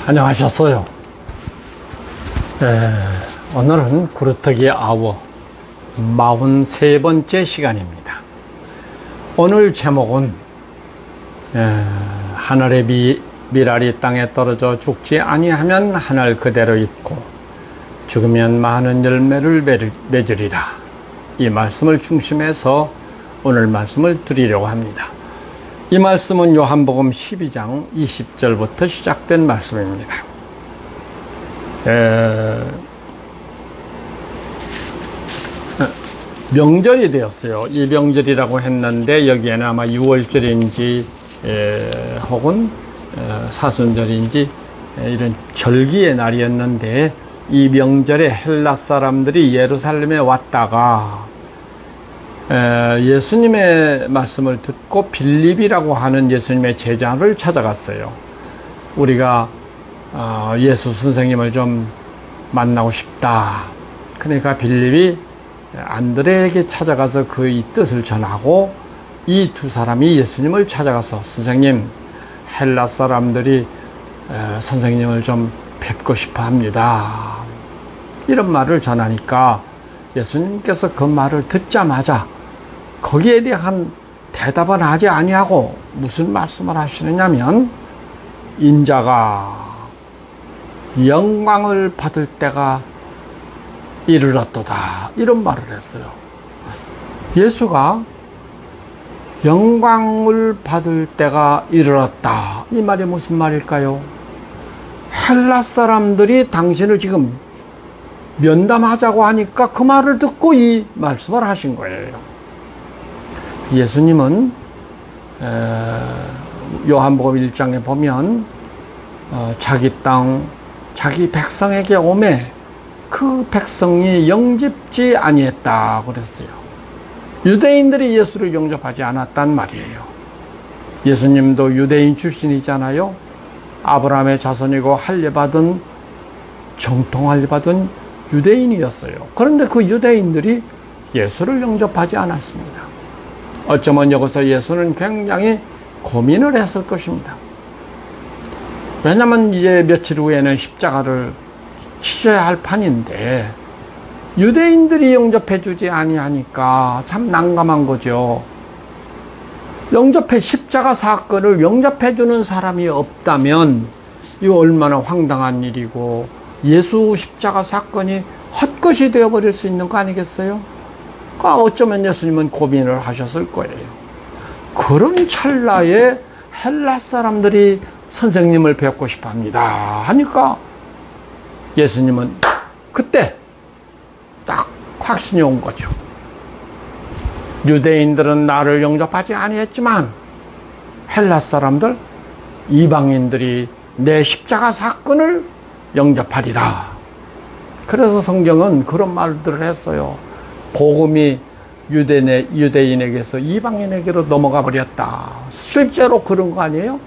안녕하셨어요. 오늘은 구루터기 아워 43번째 시간입니다. 오늘 제목은 하늘의 밀알이 땅에 떨어져 죽지 아니하면 하늘 그대로 있고 죽으면 많은 열매를 맺으리라. 이 말씀을 중심해서 오늘 말씀을 드리려고 합니다. 이 말씀은 요한복음 12장 20절부터 시작된 말씀입니다. 명절이 되었어요. 이 명절이라고 했는데 여기에는 아마 6월절인지 혹은 사순절인지 이런 절기의 날이었는데, 이 명절에 헬라 사람들이 예루살렘에 왔다가 예수님의 말씀을 듣고 빌립이라고 하는 예수님의 제자를 찾아갔어요. 우리가 예수 선생님을 좀 만나고 싶다. 그러니까 빌립이 안드레에게 찾아가서 그의 뜻을 전하고, 이 두 사람이 예수님을 찾아가서 선생님, 헬라 사람들이 선생님을 좀 뵙고 싶어 합니다. 이런 말을 전하니까 예수님께서 그 말을 듣자마자 거기에 대한 대답은 하지 아니하고 무슨 말씀을 하시느냐면, 인자가 영광을 받을 때가 이르렀도다, 이런 말을 했어요. 예수가 영광을 받을 때가 이르렀다, 이 말이 무슨 말일까요? 헬라 사람들이 당신을 지금 면담하자고 하니까 그 말을 듣고 이 말씀을 하신 거예요. 예수님은 요한복음 1장에 보면 자기 땅, 자기 백성에게 오매 그 백성이 영접지 아니했다 그랬어요. 유대인들이 예수를 영접하지 않았단 말이에요. 예수님도 유대인 출신이잖아요. 아브라함의 자손이고 할례받은, 정통 할례받은 유대인이었어요. 그런데 그 유대인들이 예수를 영접하지 않았습니다. 어쩌면 여기서 예수는 굉장히 고민을 했을 것입니다. 왜냐하면 이제 며칠 후에는 십자가를 치셔야 할 판인데 유대인들이 영접해 주지 아니하니까 참 난감한 거죠. 십자가 사건을 영접해 주는 사람이 없다면 이거 얼마나 황당한 일이고 예수 십자가 사건이 헛것이 되어버릴 수 있는 거 아니겠어요? 어쩌면 예수님은 고민을 하셨을 거예요. 그런 찰나에 헬라 사람들이 선생님을 뵙고 싶어 합니다 하니까 예수님은 그때 딱 확신이 온 거죠. 유대인들은 나를 영접하지 아니했지만 헬라 사람들, 이방인들이 내 십자가 사건을 영접하리라. 그래서 성경은 그런 말들을 했어요. 복음이 유대인에게서 이방인에게로 넘어가 버렸다. 실제로 그런 거 아니에요?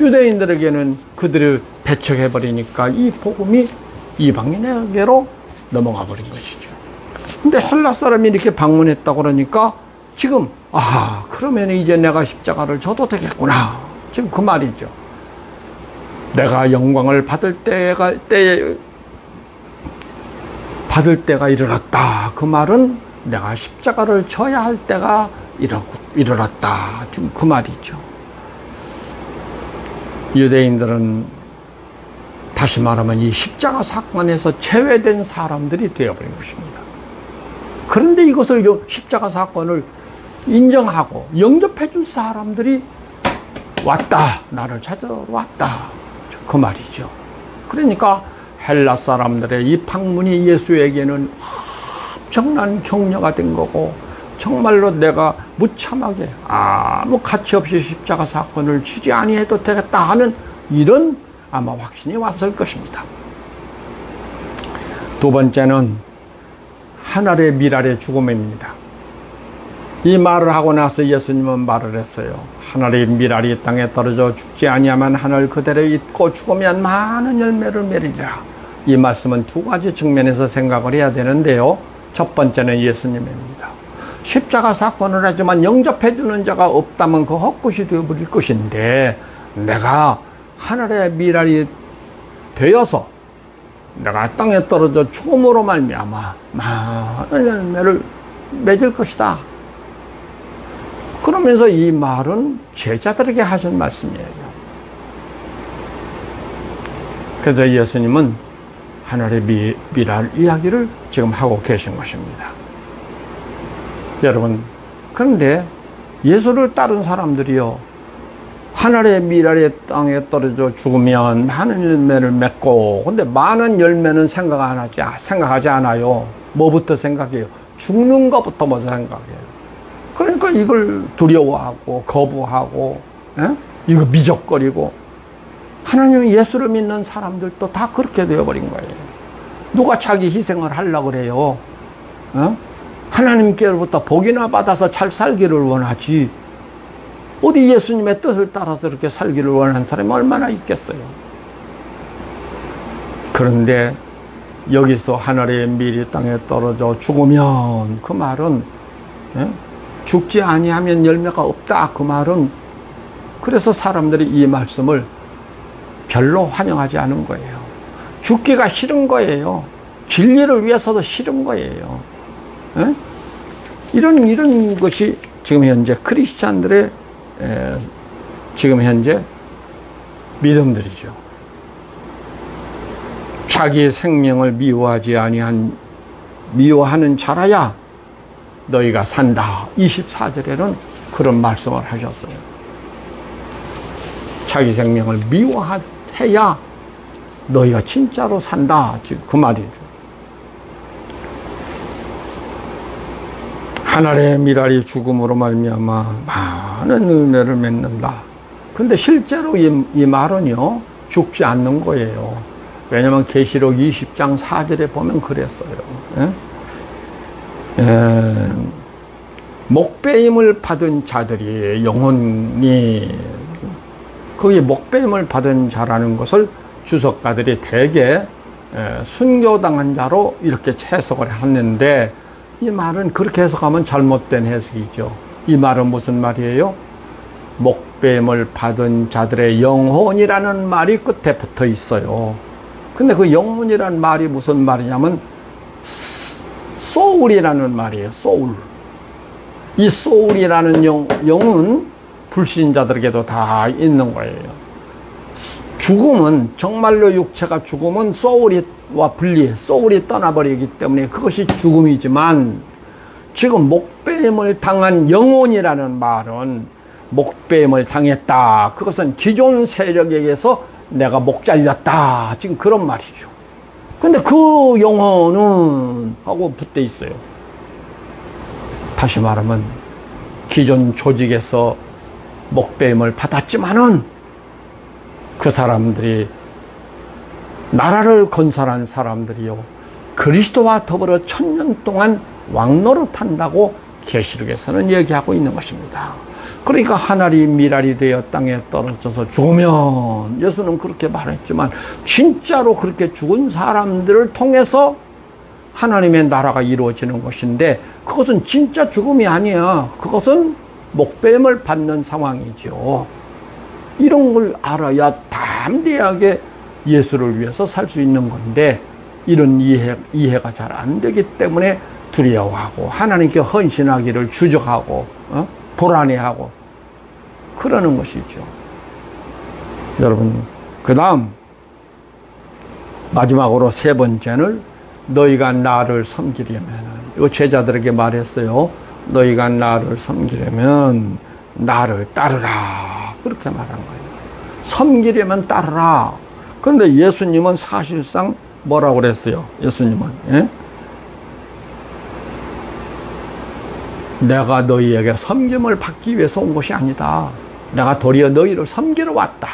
유대인들에게는 그들을 배척해 버리니까 이 복음이 이방인에게로 넘어가 버린 것이죠. 근데 헬라 사람이 이렇게 방문했다고 그러니까 지금 그러면 이제 내가 십자가를 져도 되겠구나, 지금 그 말이죠. 내가 영광을 받을 때가 이르렀다. 그 말은 내가 십자가를 져야 할 때가 이르렀다, 지금 그 말이죠. 유대인들은 다시 말하면 이 십자가 사건에서 제외된 사람들이 되어버린 것입니다. 그런데 이것을 십자가 사건을 인정하고 영접해 줄 사람들이 왔다, 나를 찾으러 왔다, 그 말이죠. 그러니까 헬라 사람들의 이 방문이 예수에게는 엄청난 격려가 된 거고, 정말로 내가 무참하게 아무 가치 없이 십자가 사건을 치지 아니해도 되겠다 하는 이런 아마 확신이 왔을 것입니다. 두 번째는 하늘의 밀알의 죽음입니다. 이 말을 하고 나서 예수님은 말을 했어요. 하늘의 밀알이 땅에 떨어져 죽지 아니하면 하늘 그대로 있고 죽으면 많은 열매를 맺으리라. 이 말씀은 두 가지 측면에서 생각을 해야 되는데요. 첫 번째는 예수님입니다. 십자가 사건을 하지만 영접해 주는 자가 없다면 그 헛것이 되어버릴 것인데, 내가 하늘의 밀알이 되어서 내가 땅에 떨어져 죽음으로 말미암아 많은 열매를 맺을 것이다. 그러면서 이 말은 제자들에게 하신 말씀이에요. 그래서 예수님은 하늘의 미랄 이야기를 지금 하고 계신 것입니다. 여러분, 그런데 예수를 따른 사람들이요, 하늘의 미랄이 땅에 떨어져 죽으면 많은 열매를 맺고, 근데 많은 열매는 생각하지 않아요. 뭐부터 생각해요? 죽는 것부터 먼저 생각해요. 그러니까 이걸 두려워하고 거부하고, 이거 미적거리고, 하나님 예수를 믿는 사람들도 다 그렇게 되어버린 거예요. 누가 자기 희생을 하려고 그래요? 하나님께로부터 복이나 받아서 잘 살기를 원하지, 어디 예수님의 뜻을 따라서 이렇게 살기를 원하는 사람이 얼마나 있겠어요? 그런데 여기서 하늘의 밀이 땅에 떨어져 죽으면, 그 말은 죽지 아니하면 열매가 없다, 그 말은, 그래서 사람들이 이 말씀을 별로 환영하지 않은 거예요. 죽기가 싫은 거예요. 진리를 위해서도 싫은 거예요. 이런 것이 지금 현재 크리스찬들의 지금 현재 믿음들이죠. 자기의 생명을 미워하는 자라야 너희가 산다. 24절에는 그런 말씀을 하셨어요. 자기 생명을 미워해야 너희가 진짜로 산다. 지금 그 말이죠. 하늘의 미랄이 죽음으로 말미암아 많은 열매를 맺는다. 근데 실제로 이 말은요, 죽지 않는 거예요. 왜냐면 계시록 20장 4절에 보면 그랬어요. 목배임을 받은 자들이 영혼이, 거기 목배임을 받은 자라는 것을 주석가들이 대개 순교당한 자로 이렇게 해석을 했는데, 이 말은 그렇게 해석하면 잘못된 해석이죠. 이 말은 무슨 말이에요? 목배임을 받은 자들의 영혼이라는 말이 끝에 붙어 있어요. 근데 그 영혼이라는 말이 무슨 말이냐면 소울이라는 말이에요. 소울. 이 소울이라는 영은 불신자들에게도 다 있는 거예요. 죽음은, 정말로 육체가 죽으면 소울과 소울이 떠나버리기 때문에 그것이 죽음이지만, 지금 목배임을 당한 영혼이라는 말은 목배임을 당했다, 그것은 기존 세력에게서 내가 목 잘렸다, 지금 그런 말이죠. 근데 그 영혼은 하고 붙어 있어요. 다시 말하면 기존 조직에서 목배임을 받았지만은 그 사람들이, 나라를 건설한 사람들이요, 그리스도와 더불어 1000년 동안 왕노릇한다고 계시록에서는 얘기하고 있는 것입니다. 그러니까 하늘이 미랄이 되어 땅에 떨어져서 죽으면, 예수는 그렇게 말했지만 진짜로 그렇게 죽은 사람들을 통해서 하나님의 나라가 이루어지는 것인데, 그것은 진짜 죽음이 아니야. 그것은 목배임을 받는 상황이죠. 이런 걸 알아야 담대하게 예수를 위해서 살 수 있는 건데, 이런 이해가 잘 안 되기 때문에 두려워하고 하나님께 헌신하기를 주저하고 불안해하고 그러는 것이죠. 여러분, 그 다음 마지막으로 세 번째는 너희가 나를 섬기려면, 이거 제자들에게 말했어요. 너희가 나를 섬기려면 나를 따르라, 그렇게 말한 거예요. 섬기려면 따르라. 그런데 예수님은 사실상 뭐라고 그랬어요? 예수님은 내가 너희에게 섬김을 받기 위해서 온 것이 아니다. 내가 도리어 너희를 섬기러 왔다.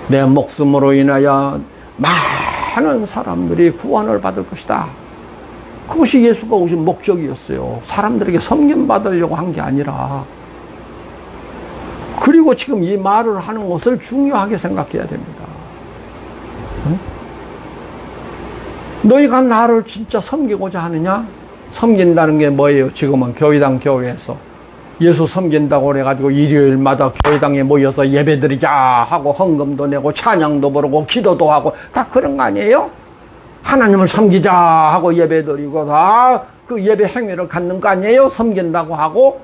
내 목숨으로 인하여 많은 사람들이 구원을 받을 것이다. 그것이 예수가 오신 목적이었어요. 사람들에게 섬김 받으려고 한 게 아니라. 그리고 지금 이 말을 하는 것을 중요하게 생각해야 됩니다. 너희가 나를 진짜 섬기고자 하느냐? 섬긴다는 게 뭐예요? 지금은 교회당 교회에서 예수 섬긴다고 그래가지고 일요일마다 교회당에 모여서 예배드리자 하고 헌금도 내고 찬양도 부르고 기도도 하고 다 그런 거 아니에요? 하나님을 섬기자 하고 예배드리고 다 그 예배 행위를 갖는 거 아니에요? 섬긴다고 하고.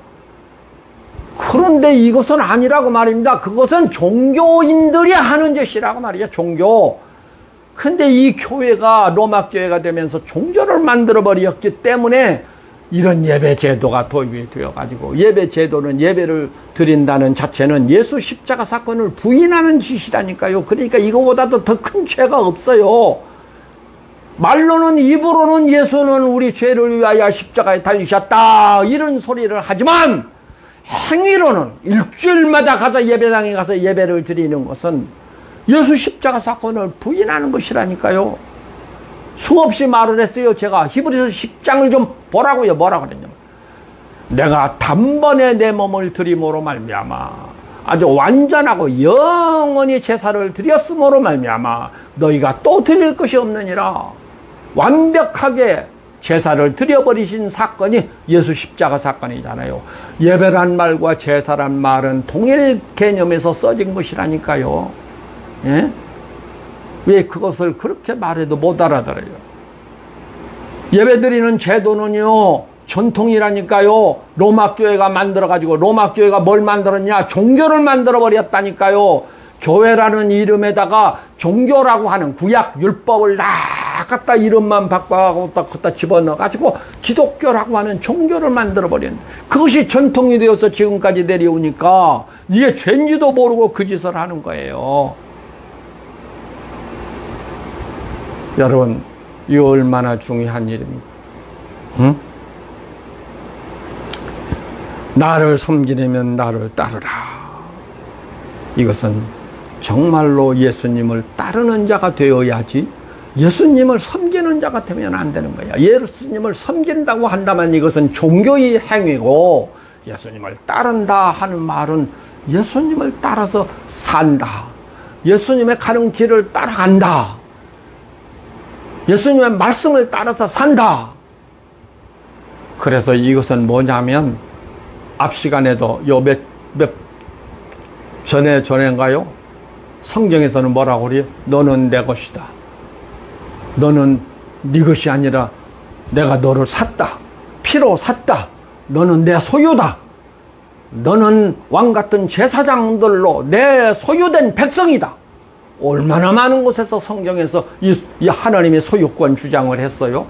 그런데 이것은 아니라고 말입니다. 그것은 종교인들이 하는 짓이라고 말이죠. 종교. 근데 이 교회가 로마 교회가 되면서 종교를 만들어 버렸기 때문에 이런 예배 제도가 도입이 되어 가지고, 예배 제도는 예배를 드린다는 자체는 예수 십자가 사건을 부인하는 짓이라니까요. 그러니까 이거보다도 더 큰 죄가 없어요. 말로는, 입으로는 예수는 우리 죄를 위하여 십자가에 달리셨다 이런 소리를 하지만 행위로는 일주일마다 가서 예배당에 가서 예배를 드리는 것은 예수 십자가 사건을 부인하는 것이라니까요. 수없이 말을 했어요. 제가 히브리서 10장을 좀 보라고요. 뭐라 그랬냐면, 내가 단번에 내 몸을 드림으로 말미암아 아주 완전하고 영원히 제사를 드렸으므로 말미암아 너희가 또 드릴 것이 없느니라. 완벽하게 제사를 드려버리신 사건이 예수 십자가 사건이잖아요. 예배란 말과 제사란 말은 동일 개념에서 써진 것이라니까요. 예? 왜 그것을 그렇게 말해도 못 알아들어요? 예배드리는 제도는요, 전통이라니까요. 로마 교회가 만들어가지고, 로마 교회가 뭘 만들었냐? 종교를 만들어버렸다니까요. 교회라는 이름에다가 종교라고 하는 구약 율법을 다 갖다 이름만 바꿔가고 갖다 집어넣어가지고 기독교라고 하는 종교를 만들어버린, 그것이 전통이 되어서 지금까지 내려오니까 이게 죄인지도 모르고 그 짓을 하는 거예요. 여러분, 이거 얼마나 중요한 일입니까? 응? 나를 섬기려면 나를 따르라. 이것은 정말로 예수님을 따르는 자가 되어야지 예수님을 섬기는 자가 되면 안 되는 거야. 예수님을 섬긴다고 한다면 이것은 종교의 행위고, 예수님을 따른다 하는 말은 예수님을 따라서 산다. 예수님의 가는 길을 따라간다. 예수님의 말씀을 따라서 산다. 그래서 이것은 뭐냐면, 앞 시간에도 요 몇 전인가요? 성경에서는 뭐라고 그래요? 너는 내 것이다. 너는 네 것이 아니라 내가 너를 샀다. 피로 샀다. 너는 내 소유다. 너는 왕같은 제사장들로 내 소유된 백성이다. 얼마나 많은 곳에서 성경에서 이 하나님의 소유권 주장을 했어요.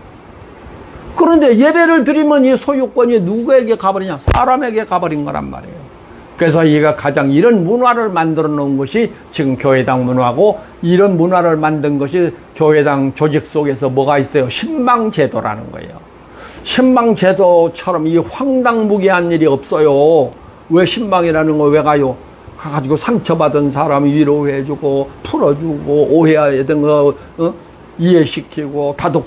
그런데 예배를 드리면 이 소유권이 누구에게 가버리냐? 사람에게 가버린 거란 말이에요. 그래서 이가 가장 이런 문화를 만들어 놓은 것이 지금 교회당 문화고, 이런 문화를 만든 것이 교회당 조직 속에서 뭐가 있어요? 신방제도라는 거예요. 신방제도처럼 이 황당무계한 일이 없어요. 왜 신방이라는 거 왜 가요? 가가지고 상처받은 사람 위로해주고 풀어주고 오해하던 거 이해시키고 다독